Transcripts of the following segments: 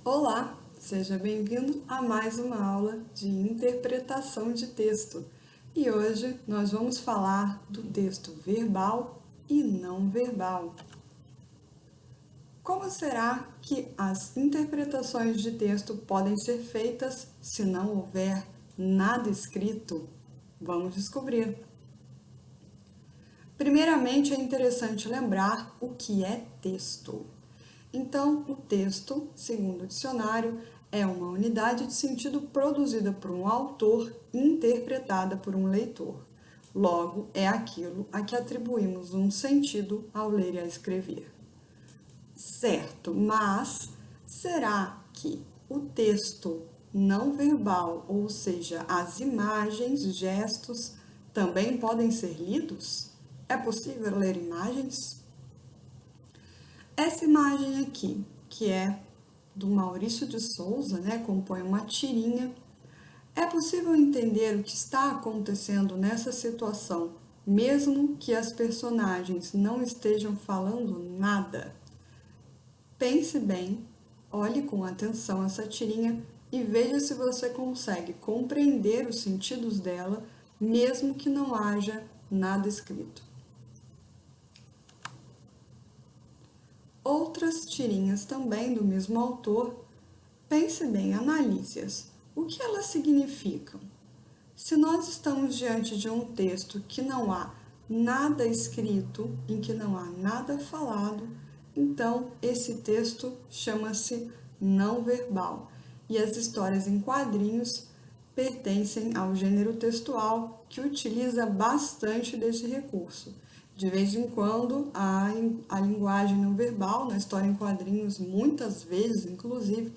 Olá, seja bem-vindo a mais uma aula de interpretação de texto. E hoje nós vamos falar do texto verbal e não verbal. Como será que as interpretações de texto podem ser feitas se não houver nada escrito? Vamos descobrir. Primeiramente, é interessante lembrar o que é texto. Então, o texto, segundo o dicionário, é uma unidade de sentido produzida por um autor e interpretada por um leitor. Logo, é aquilo a que atribuímos um sentido ao ler e a escrever. Certo, mas será que o texto não verbal, ou seja, as imagens, gestos, também podem ser lidos? É possível ler imagens? Essa imagem aqui, que é do Maurício de Souza, né, compõe uma tirinha. É possível entender o que está acontecendo nessa situação, mesmo que as personagens não estejam falando nada? Pense bem, olhe com atenção essa tirinha e veja se você consegue compreender os sentidos dela, mesmo que não haja nada escrito. Outras tirinhas também do mesmo autor, pense bem, analise-as. O que elas significam? Se nós estamos diante de um texto que não há nada escrito, em que não há nada falado, então esse texto chama-se não verbal. E as histórias em quadrinhos pertencem ao gênero textual que utiliza bastante desse recurso. De vez em quando, a linguagem não verbal, na história em quadrinhos, muitas vezes, inclusive,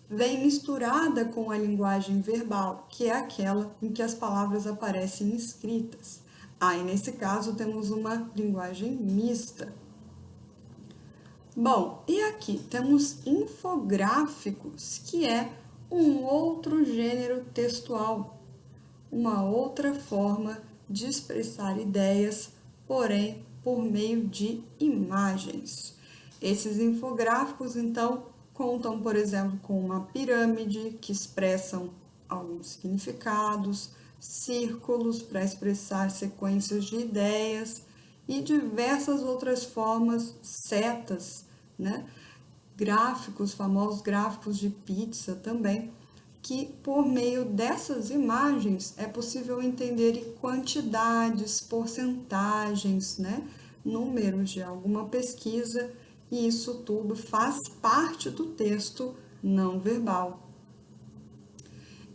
vem misturada com a linguagem verbal, que é aquela em que as palavras aparecem escritas. Aí, nesse caso, temos uma linguagem mista. Bom, e aqui temos infográficos, que é um outro gênero textual, uma outra forma de expressar ideias, porém por meio de imagens. Esses infográficos, então, contam, por exemplo, com uma pirâmide que expressam alguns significados, círculos para expressar sequências de ideias e diversas outras formas, setas, né? Gráficos, famosos gráficos de pizza também, que por meio dessas imagens é possível entender quantidades, porcentagens, né? Números de alguma pesquisa, e isso tudo faz parte do texto não verbal.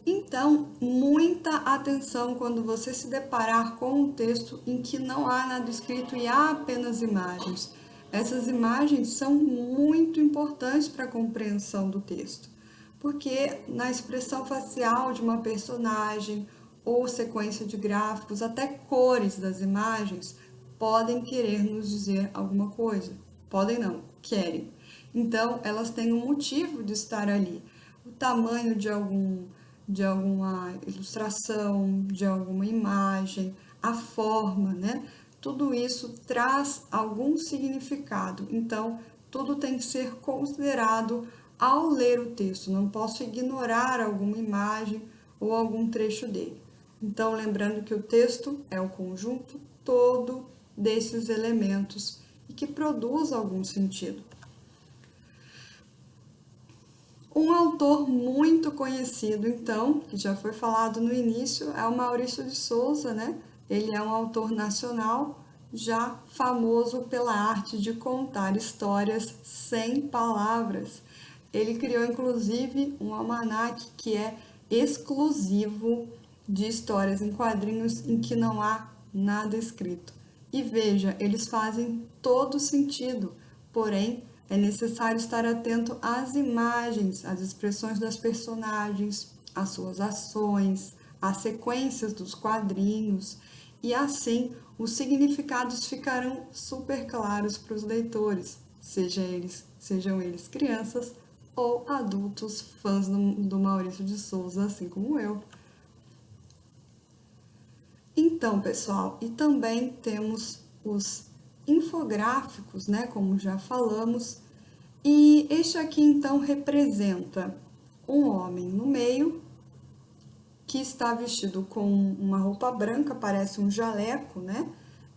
Então, muita atenção quando você se deparar com um texto em que não há nada escrito e há apenas imagens. Essas imagens são muito importantes para a compreensão do texto, porque na expressão facial de uma personagem ou sequência de gráficos, até cores das imagens podem querer nos dizer alguma coisa. Podem não, querem. Então, elas têm um motivo de estar ali. O tamanho de alguma ilustração, de alguma imagem, a forma, né? Tudo isso traz algum significado. Então, tudo tem que ser considerado ao ler o texto. Não posso ignorar alguma imagem ou algum trecho dele. Então, lembrando que o texto é o conjunto todo desses elementos e que produz algum sentido. Um autor muito conhecido, então, que já foi falado no início, é o Maurício de Souza, né? Ele é um autor nacional, já famoso pela arte de contar histórias sem palavras. Ele criou, inclusive, um almanaque que é exclusivo de histórias em quadrinhos em que não há nada escrito. E veja, eles fazem todo sentido, porém, é necessário estar atento às imagens, às expressões das personagens, às suas ações, às sequências dos quadrinhos, e assim os significados ficarão super claros para os leitores, sejam eles crianças ou adultos fãs do Maurício de Souza, assim como eu. Então, pessoal, e também temos os infográficos, né, como já falamos, E este aqui então representa um homem no meio, que está vestido com uma roupa branca, parece um jaleco, né?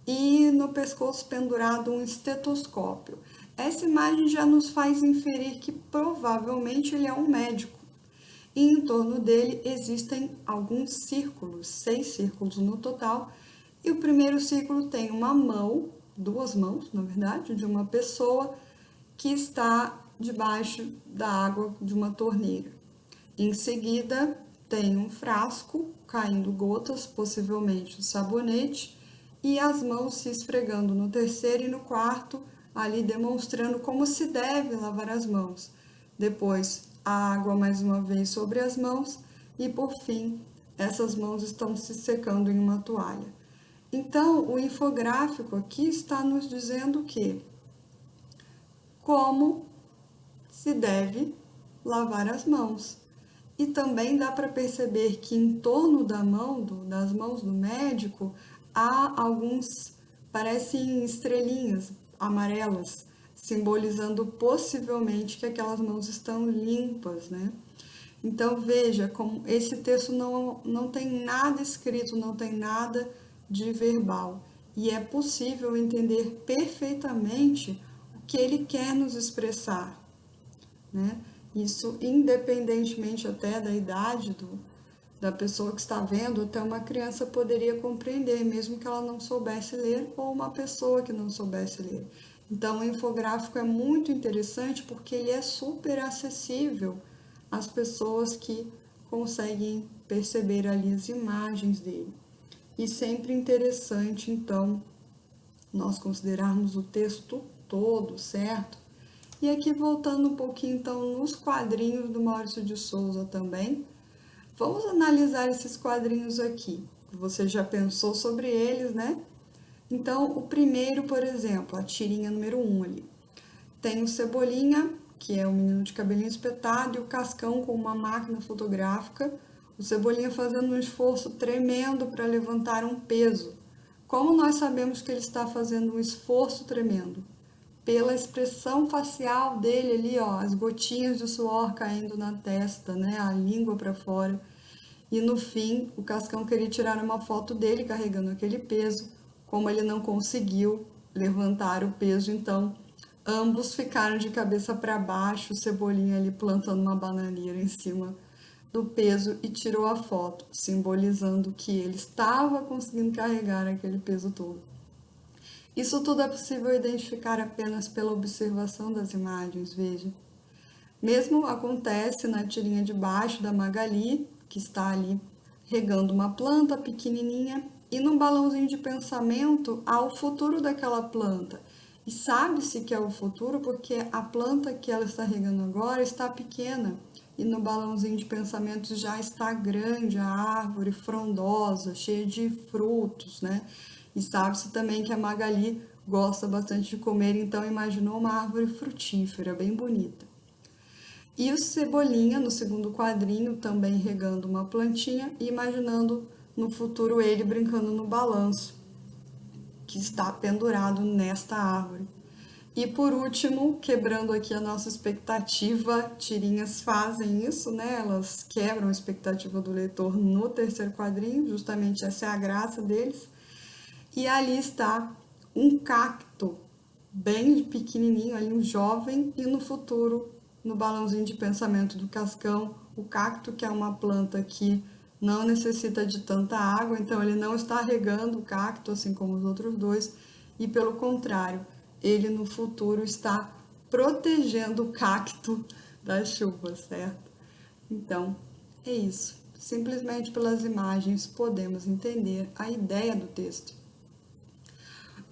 E no pescoço pendurado um estetoscópio. Essa imagem já nos faz inferir que provavelmente ele é um médico. E em torno dele existem alguns círculos, 6 círculos no total. E o primeiro círculo tem uma mão, 2 mãos, na verdade, de uma pessoa que está debaixo da água de uma torneira. Em seguida, tem um frasco caindo gotas, possivelmente o sabonete, e as mãos se esfregando no terceiro e no quarto, ali demonstrando como se deve lavar as mãos. Depois, a água mais uma vez sobre as mãos e, por fim, essas mãos estão se secando em uma toalha. Então, o infográfico aqui está nos dizendo que como se deve lavar as mãos. E também dá para perceber que em torno da mão, das mãos do médico, há alguns, parecem estrelinhas amarelas, simbolizando possivelmente que aquelas mãos estão limpas, né? Então veja como esse texto não tem nada escrito, não tem nada de verbal. E é possível entender perfeitamente o que ele quer nos expressar, né? Isso independentemente até da idade da pessoa que está vendo, até uma criança poderia compreender, mesmo que ela não soubesse ler, ou uma pessoa que não soubesse ler. Então, o infográfico é muito interessante porque ele é super acessível às pessoas que conseguem perceber ali as imagens dele. E sempre interessante, então, nós considerarmos o texto todo, certo? E aqui voltando um pouquinho então nos quadrinhos do Maurício de Souza também, vamos analisar esses quadrinhos aqui. Você já pensou sobre eles, né? Então, o primeiro, por exemplo, a tirinha número 1 ali. Tem o Cebolinha, que é o menino de cabelinho espetado, e o Cascão com uma máquina fotográfica. O Cebolinha fazendo um esforço tremendo para levantar um peso. Como nós sabemos que ele está fazendo um esforço tremendo? Pela expressão facial dele ali, ó, as gotinhas de suor caindo na testa, né, a língua para fora. E no fim, o Cascão queria tirar uma foto dele carregando aquele peso, como ele não conseguiu levantar o peso, então ambos ficaram de cabeça para baixo, o Cebolinha ali plantando uma bananeira em cima do peso e tirou a foto, simbolizando que ele estava conseguindo carregar aquele peso todo. Isso tudo é possível identificar apenas pela observação das imagens, veja. Mesmo acontece na tirinha de baixo da Magali, que está ali regando uma planta pequenininha, e num balãozinho de pensamento há o futuro daquela planta. E sabe-se que é o futuro porque a planta que ela está regando agora está pequena, e no balãozinho de pensamento já está grande a árvore, frondosa, cheia de frutos, né? E sabe-se também que a Magali gosta bastante de comer, então imaginou uma árvore frutífera, bem bonita. E o Cebolinha, no segundo quadrinho, também regando uma plantinha e imaginando no futuro ele brincando no balanço, que está pendurado nesta árvore. E por último, quebrando aqui a nossa expectativa, tirinhas fazem isso, né? Elas quebram a expectativa do leitor no terceiro quadrinho, justamente essa é a graça deles. E ali está um cacto bem pequenininho, ali um jovem, e no futuro, no balãozinho de pensamento do Cascão, o cacto, que é uma planta que não necessita de tanta água, então ele não está regando o cacto, assim como os outros dois, e pelo contrário, ele no futuro está protegendo o cacto da chuva, certo? Então, é isso. Simplesmente pelas imagens podemos entender a ideia do texto.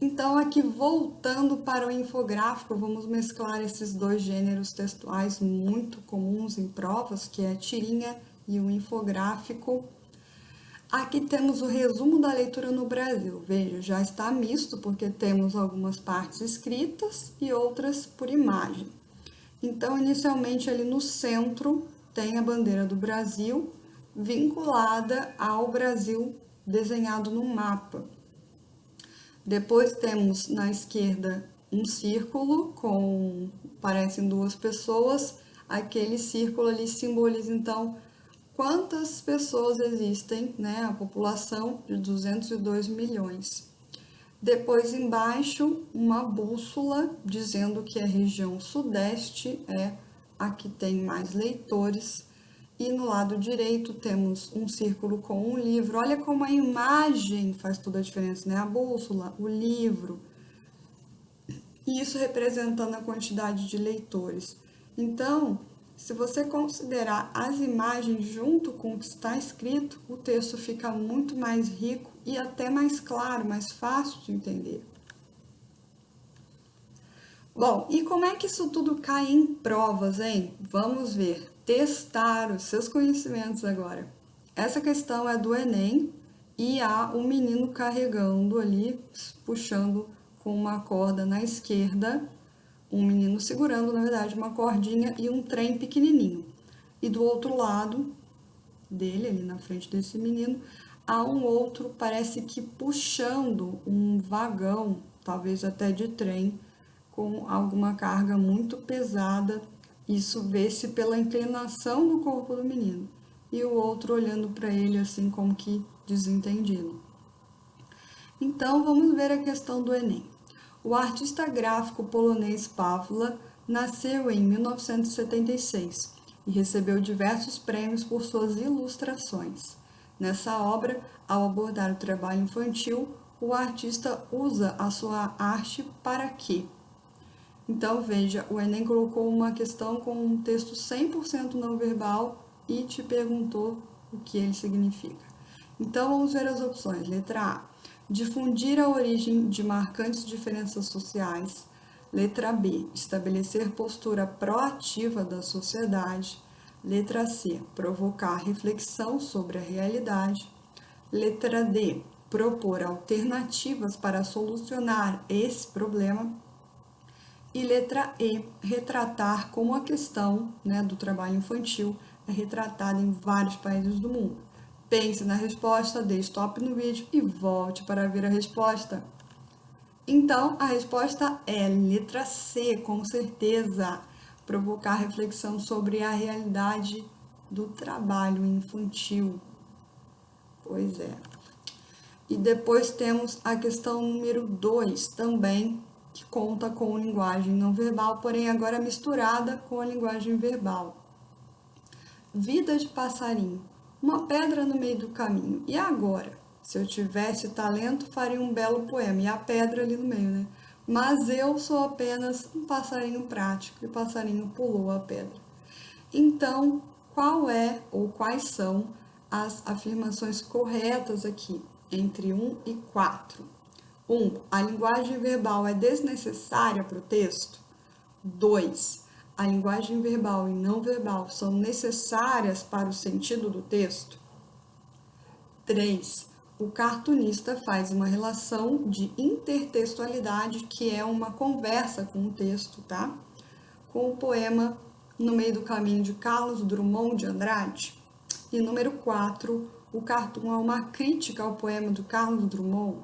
Então, aqui voltando para o infográfico, vamos mesclar esses dois gêneros textuais muito comuns em provas, que é a tirinha e o infográfico. Aqui temos o resumo da leitura no Brasil. Veja, já está misto, porque temos algumas partes escritas e outras por imagem. Então, inicialmente, ali no centro, tem a bandeira do Brasil, vinculada ao Brasil desenhado no mapa. Depois temos na esquerda um círculo parecem duas pessoas, aquele círculo ali simboliza então quantas pessoas existem, né? A população de 202 milhões. Depois embaixo, uma bússola dizendo que a região sudeste é a que tem mais leitores. E no lado direito temos um círculo com um livro. Olha como a imagem faz toda a diferença, né? A bússola, o livro. E isso representando a quantidade de leitores. Então, se você considerar as imagens junto com o que está escrito, o texto fica muito mais rico e até mais claro, mais fácil de entender. Bom, e como é que isso tudo cai em provas, hein? Vamos ver. Testar os seus conhecimentos agora. Essa questão é do Enem e há um menino carregando ali, puxando com uma corda na esquerda, um menino segurando, na verdade, uma cordinha e um trem pequenininho. E do outro lado dele, ali na frente desse menino, há um outro, parece que puxando um vagão, talvez até de trem, com alguma carga muito pesada. Isso vê-se pela inclinação do corpo do menino. E o outro olhando para ele assim como que desentendido. Então, vamos ver a questão do Enem. O artista gráfico polonês Pawła nasceu em 1976 e recebeu diversos prêmios por suas ilustrações. Nessa obra, ao abordar o trabalho infantil, o artista usa a sua arte para quê? Então, veja, o Enem colocou uma questão com um texto 100% não verbal e te perguntou o que ele significa. Então, vamos ver as opções. Letra A, difundir a origem de marcantes diferenças sociais. Letra B, estabelecer postura proativa da sociedade. Letra C, provocar reflexão sobre a realidade. Letra D, propor alternativas para solucionar esse problema. E letra E, retratar como a questão, né, do trabalho infantil é retratada em vários países do mundo. Pense na resposta, dê stop no vídeo e volte para ver a resposta. Então, a resposta é letra C, com certeza. Provocar reflexão sobre a realidade do trabalho infantil. Pois é. E depois temos a questão número 2 também, que conta com linguagem não verbal, porém agora misturada com a linguagem verbal. Vida de passarinho, uma pedra no meio do caminho. E agora? Se eu tivesse talento, faria um belo poema. E a pedra ali no meio, né? Mas eu sou apenas um passarinho prático e o passarinho pulou a pedra. Então, qual é ou quais são as afirmações corretas aqui, entre 1 e 4? 1. A linguagem verbal é desnecessária para o texto? 2. A linguagem verbal e não verbal são necessárias para o sentido do texto? 3. O cartunista faz uma relação de intertextualidade, que é uma conversa com o texto, tá? Com o poema No Meio do Caminho, de Carlos Drummond de Andrade. E número 4. O cartoon é uma crítica ao poema do Carlos Drummond,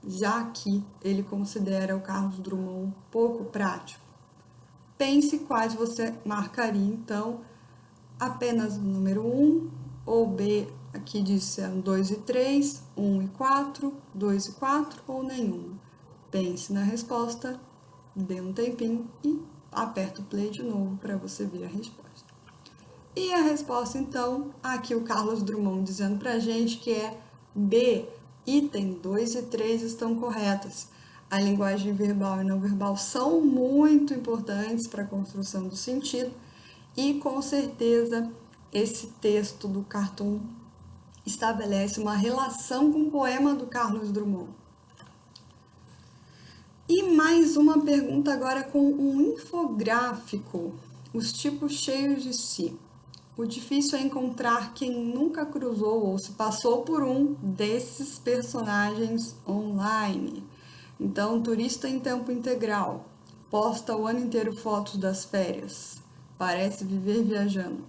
já que ele considera o Carlos Drummond pouco prático. Pense quais você marcaria, então, apenas o número 1, ou B, aqui diz 2 e 3, 1 e 4, 2 e 4, ou nenhuma. Pense na resposta, dê um tempinho e aperta o play de novo para você ver a resposta. E a resposta, então, aqui o Carlos Drummond dizendo pra gente que é B, item 2 e 3 estão corretas. A linguagem verbal e não verbal são muito importantes para a construção do sentido e, com certeza, esse texto do cartoon estabelece uma relação com o poema do Carlos Drummond. E mais uma pergunta agora com um infográfico, os tipos cheios de si. O difícil é encontrar quem nunca cruzou ou se passou por um desses personagens online. Então, turista em tempo integral, posta o ano inteiro fotos das férias, parece viver viajando.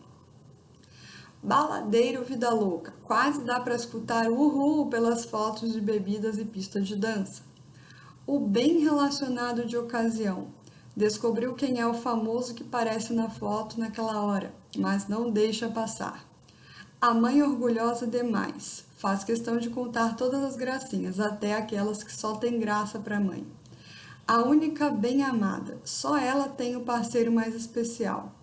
Baladeiro vida louca, quase dá para escutar uhul pelas fotos de bebidas e pistas de dança. O bem relacionado de ocasião. Descobriu quem é o famoso que parece na foto naquela hora, mas não deixa passar. A mãe orgulhosa demais. Faz questão de contar todas as gracinhas, até aquelas que só tem graça para a mãe. A única bem amada. Só ela tem o parceiro mais especial.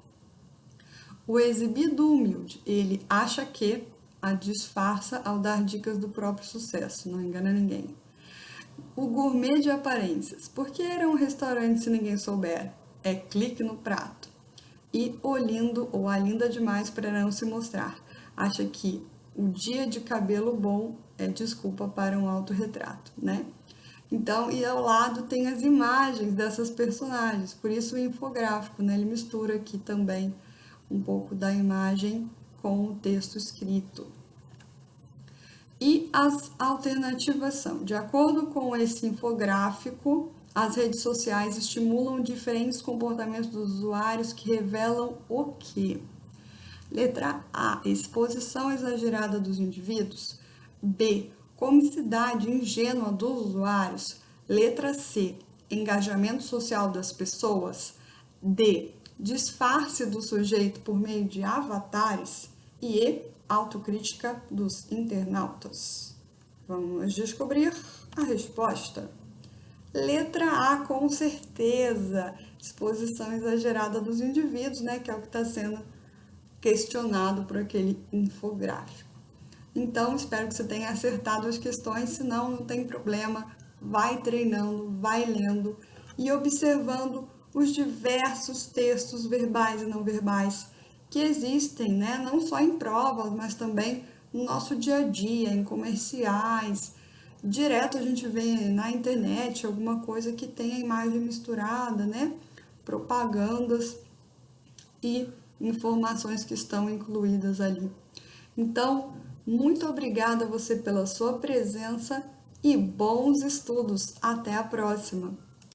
O exibido humilde. Ele acha que a disfarça ao dar dicas do próprio sucesso. Não engana ninguém. O gourmet de aparências. Por que era um restaurante se ninguém souber? É clique no prato. E o lindo ou a linda demais para não se mostrar. Acha que o dia de cabelo bom é desculpa para um autorretrato, né? Então, e ao lado tem as imagens dessas personagens, por isso o infográfico, né? Ele mistura aqui também um pouco da imagem com o texto escrito. E as alternativas são, de acordo com esse infográfico, as redes sociais estimulam diferentes comportamentos dos usuários que revelam o quê? Letra A, exposição exagerada dos indivíduos. B, comicidade ingênua dos usuários. Letra C, engajamento social das pessoas. D, disfarce do sujeito por meio de avatares. E E, autocrítica dos internautas. Vamos descobrir a resposta. Letra A, com certeza, exposição exagerada dos indivíduos, né, que é o que está sendo questionado por aquele infográfico. Então, espero que você tenha acertado as questões, senão não tem problema, vai treinando, vai lendo e observando os diversos textos verbais e não verbais que existem, né? Não só em provas, mas também no nosso dia a dia, em comerciais. Direto a gente vê na internet alguma coisa que tenha imagem misturada, né? Propagandas e informações que estão incluídas ali. Então, muito obrigada a você pela sua presença e bons estudos. Até a próxima!